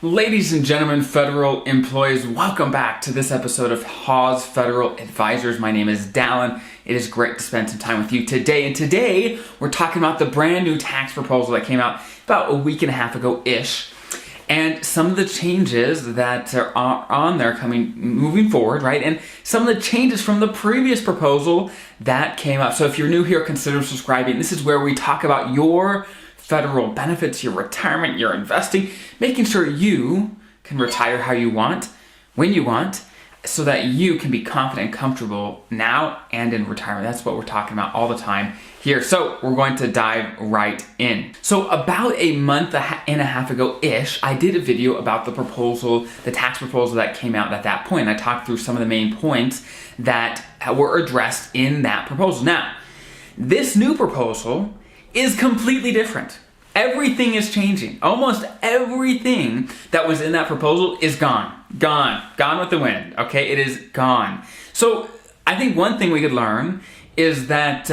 Ladies and gentlemen, federal employees, welcome back to this episode of Hawes Federal Advisors. My name is Dallin. It is great to spend some time with you today. And today, we're talking about the brand new tax proposal that came out about a week and a half ago-ish. And some of the changes that are on there moving forward, right? And some of the changes from the previous proposal that came up. So if you're new here, consider subscribing. This is where we talk about your federal benefits, your retirement, your investing, making sure you can retire how you want, when you want, so that you can be confident and comfortable now and in retirement. That's what we're talking about all the time here. So we're going to dive right in. So about a month and a half ago-ish, I did a video about the proposal, the tax proposal that came out at that point. I talked through some of the main points that were addressed in that proposal. Now, this new proposal is completely different. Everything is changing. Almost everything that was in that proposal is gone. Gone with the wind, okay? It is gone. So I think one thing we could learn is that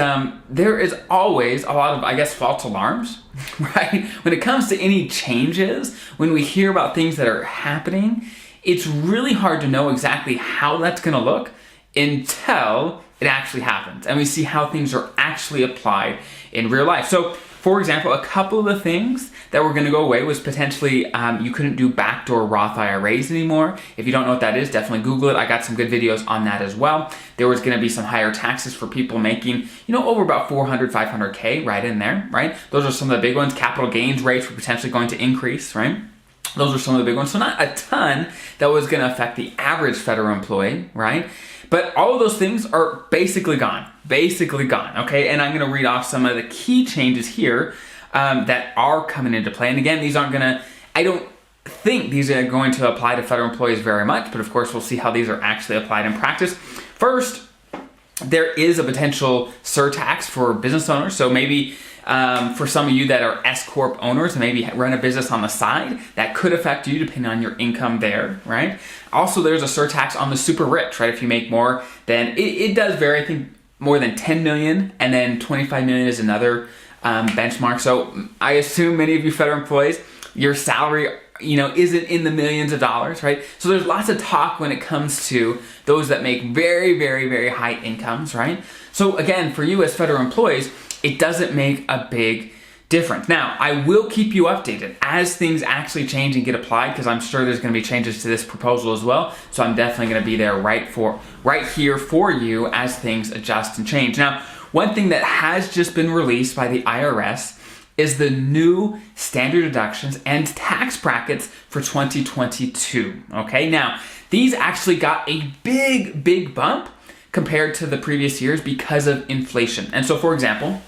there is always a lot of, false alarms, right? When it comes to any changes, when we hear about things that are happening, it's really hard to know exactly how that's gonna look until it actually happens and we see how things are actually applied in real life. So, for example, a couple of the things that were going to go away was potentially you couldn't do backdoor Roth IRAs anymore. If you don't know what that is, definitely Google it. I got some good videos on that as well. There was going to be some higher taxes for people making, over about 400, 500K right in there, right? Those are some of the big ones. Capital gains rates were potentially going to increase, right? Those are some of the big ones. So not a ton that was going to affect the average federal employee, right? But all of those things are basically gone, okay? And I'm gonna read off some of the key changes here that are coming into play. And again, I don't think these are going to apply to federal employees very much, but of course we'll see how these are actually applied in practice. First, there is a potential surtax for business owners. So maybe for some of you that are S-Corp owners and maybe run a business on the side, that could affect you depending on your income there, right? Also, there's a surtax on the super rich, right? If you make more than, it does vary, I think more than 10 million and then 25 million is another benchmark. So I assume many of you federal employees, your salary isn't in the millions of dollars, right? So there's lots of talk when it comes to those that make very, very, very high incomes, right? So again, for you as federal employees, it doesn't make a big difference. Now, I will keep you updated as things actually change and get applied, because I'm sure there's going to be changes to this proposal as well. So I'm definitely going to be there right here for you as things adjust and change. Now, one thing that has just been released by the IRS is the new standard deductions and tax brackets for 2022, okay? Now, these actually got a big bump compared to the previous years because of inflation. And so, for example,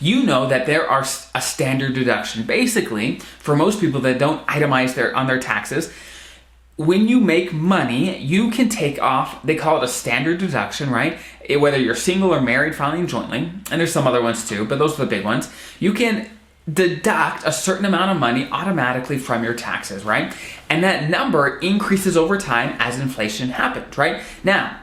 you know that there are a standard deduction. Basically, for most people that don't itemize on their taxes, when you make money, you can take off, they call it a standard deduction, right? Whether you're single or married, filing jointly, and there's some other ones too, but those are the big ones. You can deduct a certain amount of money automatically from your taxes, right? And that number increases over time as inflation happens, right? Now,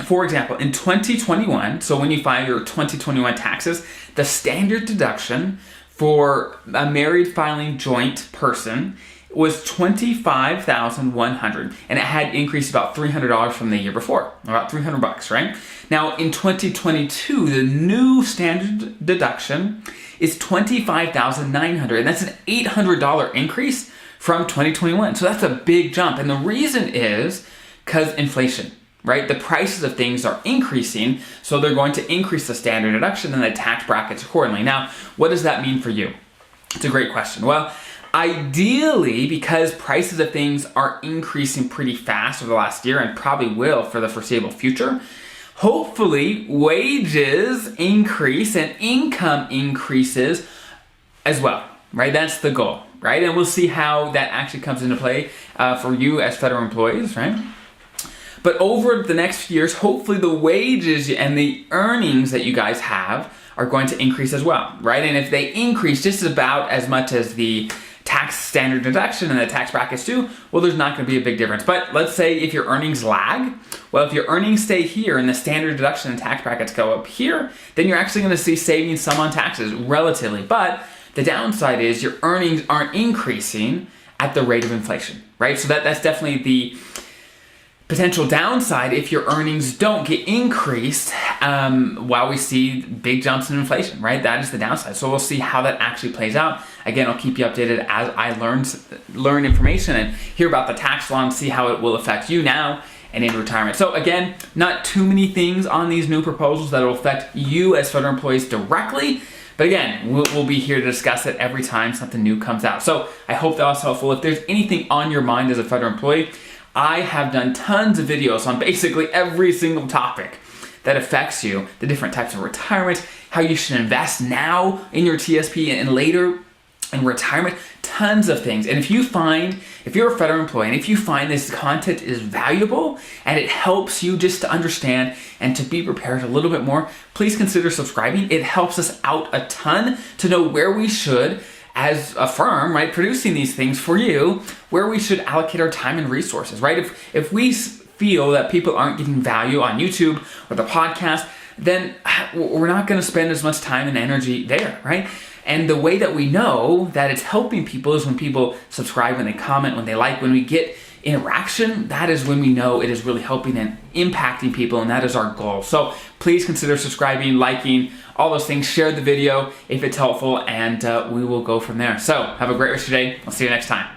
for example, in 2021, so when you file your 2021 taxes, the standard deduction for a married filing joint person was $25,100, and it had increased about $300 from the year before, about $300, right? Now, in 2022, the new standard deduction is $25,900, and that's an $800 increase from 2021. So that's a big jump, and the reason is because inflation. Right? The prices of things are increasing, so they're going to increase the standard deduction and the tax brackets accordingly. Now, what does that mean for you? It's a great question. Well, ideally, because prices of things are increasing pretty fast over the last year and probably will for the foreseeable future, hopefully wages increase and income increases as well, right? That's the goal, right? And we'll see how that actually comes into play for you as federal employees, right? But over the next few years, hopefully the wages and the earnings that you guys have are going to increase as well, right? And if they increase just about as much as the tax standard deduction and the tax brackets do, well, there's not going to be a big difference. But let's say if your earnings lag, well, if your earnings stay here and the standard deduction and tax brackets go up here, then you're actually going to see savings some on taxes relatively. But the downside is your earnings aren't increasing at the rate of inflation, right? So that's definitely the potential downside if your earnings don't get increased while we see big jumps in inflation, right? That is the downside. So we'll see how that actually plays out. Again, I'll keep you updated as I learn information and hear about the tax law and see how it will affect you now and in retirement. So again, not too many things on these new proposals that will affect you as federal employees directly. But again, we'll be here to discuss it every time something new comes out. So I hope that was helpful. If there's anything on your mind as a federal employee, I have done tons of videos on basically every single topic that affects you, the different types of retirement, how you should invest now in your TSP and later in retirement, tons of things. And if you're a federal employee, and if you find this content is valuable and it helps you just to understand and to be prepared a little bit more, please consider subscribing. It helps us out a ton to know where we should, as a firm, right, producing these things for you, where we should allocate our time and resources, right? If we feel that people aren't getting value on YouTube or the podcast, then we're not going to spend as much time and energy there, right? And the way that we know that it's helping people is when people subscribe, when they comment, when they like, when we get interaction. That is when we know it is really helping and impacting people, and that is our goal. So please consider subscribing, liking, all those things. Share the video if it's helpful, and we will go from there. So have a great rest of your day. I'll see you next time.